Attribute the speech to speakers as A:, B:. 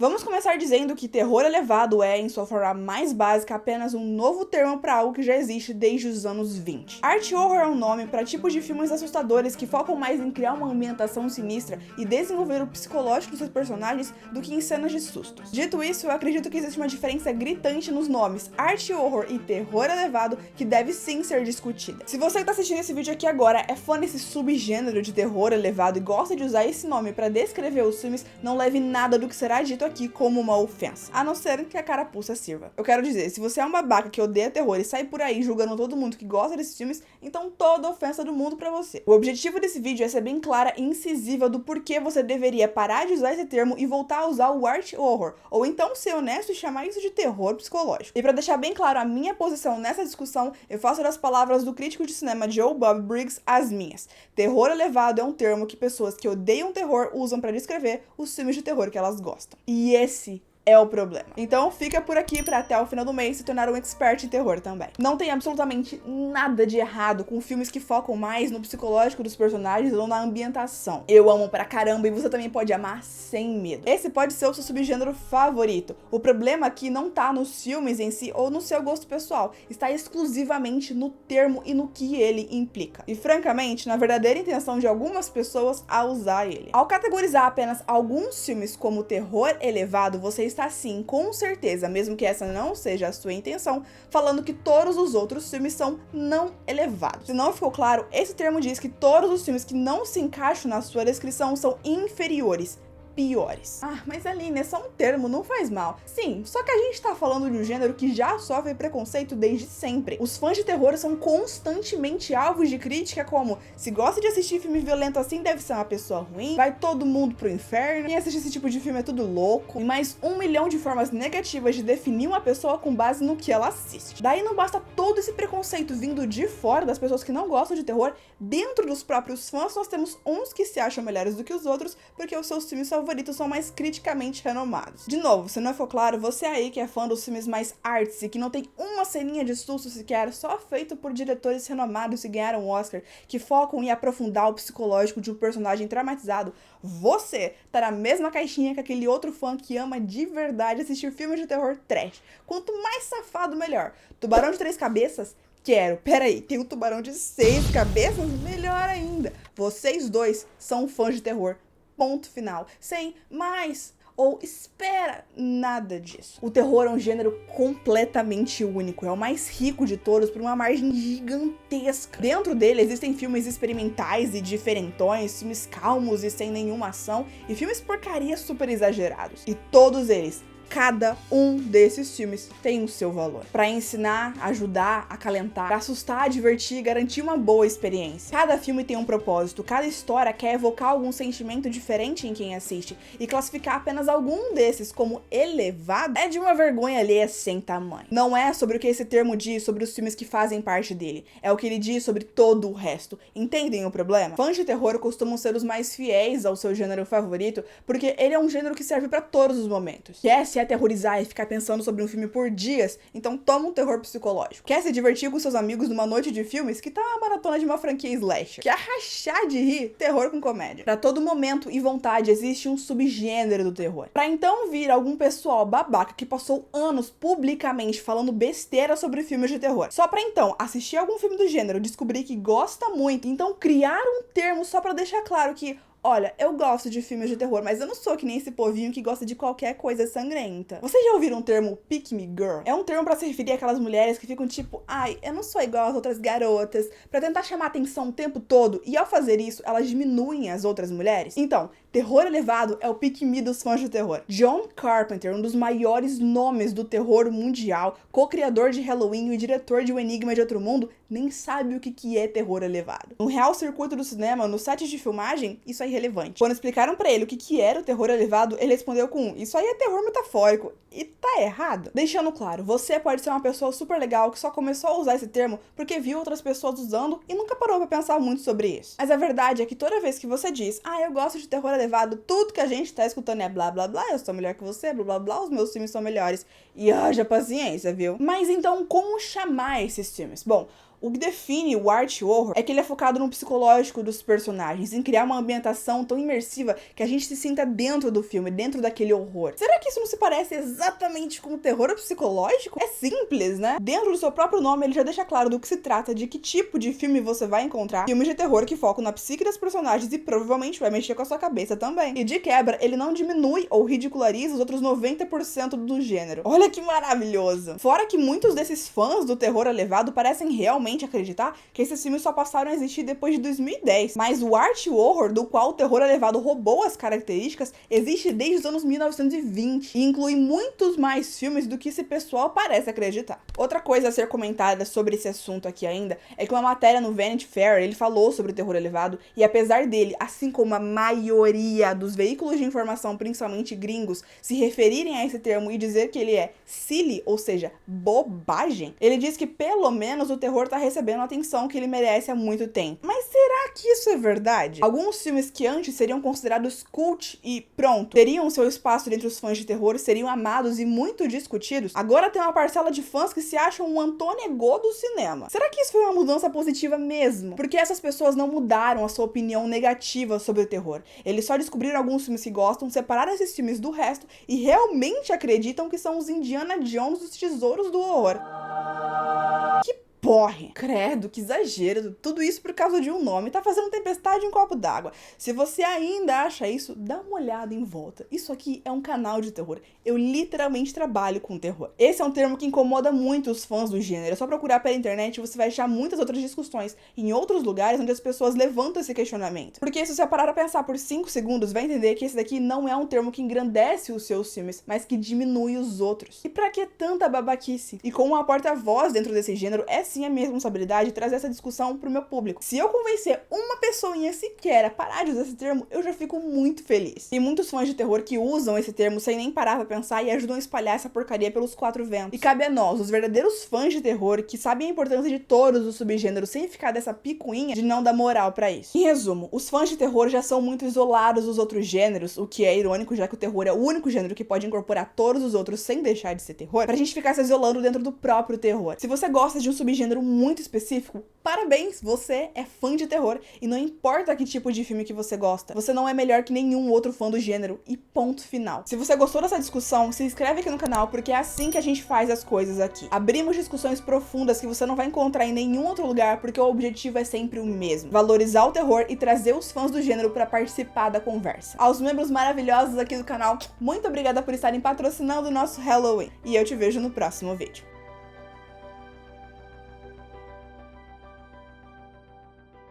A: Vamos começar dizendo que terror elevado é, em sua forma mais básica, apenas um novo termo para algo que já existe desde os anos 20. Art horror é um nome para tipos de filmes assustadores que focam mais em criar uma ambientação sinistra e desenvolver o psicológico dos seus personagens do que em cenas de sustos. Dito isso, eu acredito que existe uma diferença gritante nos nomes art horror e terror elevado que deve sim ser discutida. Se você que está assistindo esse vídeo aqui agora é fã desse subgênero de terror elevado e gosta de usar esse nome para descrever os filmes, não leve nada do que será dito aqui como uma ofensa, a não ser que a carapuça sirva. Eu quero dizer, se você é um babaca que odeia terror e sai por aí julgando todo mundo que gosta desses filmes, então toda ofensa do mundo pra você. O objetivo desse vídeo é ser bem clara e incisiva do porquê você deveria parar de usar esse termo e voltar a usar o art horror, ou então ser honesto e chamar isso de terror psicológico. E pra deixar bem claro a minha posição nessa discussão, eu faço das palavras do crítico de cinema Joe Bob Briggs as minhas. Terror elevado é um termo que pessoas que odeiam terror usam pra descrever os filmes de terror que elas gostam. E esse é o problema. Então fica por aqui pra até o final do mês se tornar um expert em terror também. Não tem absolutamente nada de errado com filmes que focam mais no psicológico dos personagens ou na ambientação. Eu amo pra caramba e você também pode amar sem medo. Esse pode ser o seu subgênero favorito. O problema aqui não tá nos filmes em si ou no seu gosto pessoal, está exclusivamente no termo e no que ele implica. E francamente, na verdadeira intenção de algumas pessoas a usar ele. Ao categorizar apenas alguns filmes como terror elevado, você está sim, com certeza, mesmo que essa não seja a sua intenção, falando que todos os outros filmes são não elevados. Se não ficou claro, esse termo diz que todos os filmes que não se encaixam na sua descrição são inferiores, piores. Ah, mas Aline, é só um termo, não faz mal. Sim, só que a gente tá falando de um gênero que já sofre preconceito desde sempre. Os fãs de terror são constantemente alvos de crítica como: se gosta de assistir filme violento assim, deve ser uma pessoa ruim, vai todo mundo pro inferno, quem assiste esse tipo de filme é tudo louco, e mais 1 milhão de formas negativas de definir uma pessoa com base no que ela assiste. Daí não basta todo esse preconceito vindo de fora das pessoas que não gostam de terror, dentro dos próprios fãs nós temos uns que se acham melhores do que os outros porque os seus filmes favoritos são mais criticamente renomados. De novo, se não for claro, você aí que é fã dos filmes mais artsy, que não tem uma ceninha de susto sequer, só feito por diretores renomados que ganharam o Oscar, que focam em aprofundar o psicológico de um personagem traumatizado, você tá na mesma caixinha que aquele outro fã que ama de verdade assistir filmes de terror trash. Quanto mais safado, melhor. Tubarão de 3 cabeças? Quero. Peraí, tem um tubarão de 6 cabeças? Melhor ainda. Vocês dois são fãs de terror. Ponto final. Sem mais ou espera nada disso. O terror é um gênero completamente único, é o mais rico de todos por uma margem gigantesca. Dentro dele existem filmes experimentais e diferentões, filmes calmos e sem nenhuma ação, e filmes porcaria super exagerados. E todos eles, cada um desses filmes tem o seu valor. Pra ensinar, ajudar, acalentar, assustar, divertir e garantir uma boa experiência. Cada filme tem um propósito, cada história quer evocar algum sentimento diferente em quem assiste, e classificar apenas algum desses como elevado é de uma vergonha alheia sem tamanho. Não é sobre o que esse termo diz sobre os filmes que fazem parte dele, é o que ele diz sobre todo o resto. Entendem o problema? Fãs de terror costumam ser os mais fiéis ao seu gênero favorito, porque ele é um gênero que serve pra todos os momentos. Quer se aterrorizar e ficar pensando sobre um filme por dias? Então toma um terror psicológico. Quer se divertir com seus amigos numa noite de filmes? Que tá uma maratona de uma franquia slasher. Quer rachar de rir? Terror com comédia. Pra todo momento e vontade existe um subgênero do terror. Pra então vir algum pessoal babaca que passou anos publicamente falando besteira sobre filmes de terror, só pra então assistir algum filme do gênero, descobrir que gosta muito, então criar um termo só pra deixar claro que: olha, eu gosto de filmes de terror, mas eu não sou que nem esse povinho que gosta de qualquer coisa sangrenta. Vocês já ouviram o termo pick me girl? É um termo pra se referir àquelas mulheres que ficam tipo: ai, eu não sou igual às outras garotas, pra tentar chamar atenção o tempo todo, e ao fazer isso, elas diminuem as outras mulheres. Então, terror elevado é o pick me dos fãs de terror. John Carpenter, um dos maiores nomes do terror mundial, co-criador de Halloween e diretor de O Enigma de Outro Mundo, nem sabe o que é terror elevado. No real circuito do cinema, no set de filmagem, isso é irrelevante. Quando explicaram pra ele o que era o terror elevado, ele respondeu com: isso aí é terror metafórico. E tá errado. Deixando claro, você pode ser uma pessoa super legal que só começou a usar esse termo porque viu outras pessoas usando e nunca parou pra pensar muito sobre isso. Mas a verdade é que toda vez que você diz: ah, eu gosto de terror elevado, tudo que a gente tá escutando é blá blá blá, eu sou melhor que você, blá blá blá, os meus filmes são melhores. E haja paciência, viu? Mas então, como chamar esses filmes? Bom, O que define o art horror é que ele é focado no psicológico dos personagens, em criar uma ambientação tão imersiva que a gente se sinta dentro do filme, dentro daquele horror. Será que isso não se parece exatamente com o terror psicológico? É simples, né? Dentro do seu próprio nome, ele já deixa claro do que se trata, de que tipo de filme você vai encontrar. Filmes de terror que focam na psique das personagens e provavelmente vai mexer com a sua cabeça também. E de quebra, ele não diminui ou ridiculariza os outros 90% do gênero. Olha que maravilhoso! Fora que muitos desses fãs do terror elevado parecem realmente acreditar que esses filmes só passaram a existir depois de 2010. Mas o art horror, do qual o terror elevado roubou as características, existe desde os anos 1920 e inclui muitos mais filmes do que esse pessoal parece acreditar. Outra coisa a ser comentada sobre esse assunto aqui ainda é que uma matéria no Vanity Fair, ele falou sobre o terror elevado e apesar dele, assim como a maioria dos veículos de informação, principalmente gringos, se referirem a esse termo e dizer que ele é silly, ou seja, bobagem, ele diz que pelo menos o terror tá recebendo a atenção que ele merece há muito tempo. Mas será que isso é verdade? Alguns filmes que antes seriam considerados cult e pronto, teriam seu espaço entre os fãs de terror, seriam amados e muito discutidos, agora tem uma parcela de fãs que se acham um Antônio Ego do cinema. Será que isso foi uma mudança positiva mesmo? Porque essas pessoas não mudaram a sua opinião negativa sobre o terror. Eles só descobriram alguns filmes que gostam, separaram esses filmes do resto e realmente acreditam que são os Indiana Jones dos tesouros do horror. Porre! Credo, que exagero! Tudo isso por causa de um nome, tá fazendo tempestade em um copo d'água. Se você ainda acha isso, dá uma olhada em volta. Isso aqui é um canal de terror. Eu literalmente trabalho com terror. Esse é um termo que incomoda muito os fãs do gênero. É só procurar pela internet e você vai achar muitas outras discussões em outros lugares onde as pessoas levantam esse questionamento. Porque se você parar a pensar por 5 segundos, vai entender que esse daqui não é um termo que engrandece os seus filmes, mas que diminui os outros. E pra que tanta babaquice? E como uma porta-voz dentro desse gênero, é sim a minha responsabilidade trazer essa discussão pro meu público. Se eu convencer uma pessoinha sequer a parar de usar esse termo, eu já fico muito feliz. Tem muitos fãs de terror que usam esse termo sem nem parar pra pensar e ajudam a espalhar essa porcaria pelos 4 ventos. E cabe a nós, os verdadeiros fãs de terror, que sabem a importância de todos os subgêneros sem ficar dessa picuinha de não dar moral pra isso. Em resumo, os fãs de terror já são muito isolados dos outros gêneros, o que é irônico, já que o terror é o único gênero que pode incorporar todos os outros sem deixar de ser terror, pra gente ficar se isolando dentro do próprio terror. Se você gosta de um subgênero muito específico, parabéns, você é fã de terror e não importa que tipo de filme que você gosta, você não é melhor que nenhum outro fã do gênero e ponto final. Se você gostou dessa discussão, se inscreve aqui no canal porque é assim que a gente faz as coisas aqui. Abrimos discussões profundas que você não vai encontrar em nenhum outro lugar porque o objetivo é sempre o mesmo, valorizar o terror e trazer os fãs do gênero para participar da conversa. Aos membros maravilhosos aqui do canal, muito obrigada por estarem patrocinando o nosso Halloween e eu te vejo no próximo vídeo.